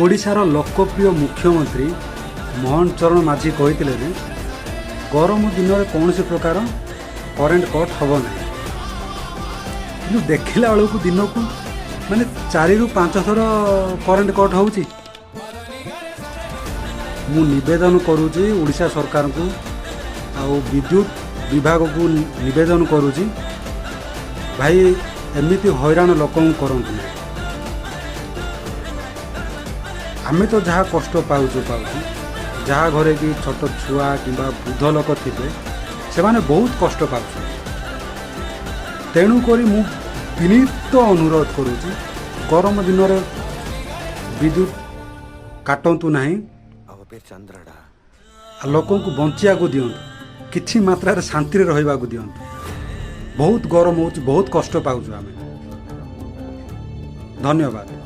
ओडिशार लोकप्रिय मुख्यमंत्री मोहन चरण माझी कहते गरम दिन में कौन प्रकार करेन्ट कट हम ना कि देखला बेलू दिन को माने 4 ରୁ 5 थर करेन्ट कट हो निवेदन करुँची ओडिशा सरकार को आ विद्युत विभाग को निवेदन करुँची भाई एमती हैरान लोक करतु आमे तो जहाँ कष्ट पाऊँ जहाँ घरे कि छोट छुआ कि वृद्ध लोक थे से माने बहुत कष्ट पाऊँ तेणुक मु विनीत अनुरोध करुँची गरम दिन में विद्युत काटंतु नहीं लोक को बंचिया को दिंतु किछि मात्रा रे शांति रहा दिंतु बहुत गरम हो बहुत कष्ट पाऊँ आमे धन्यवाद।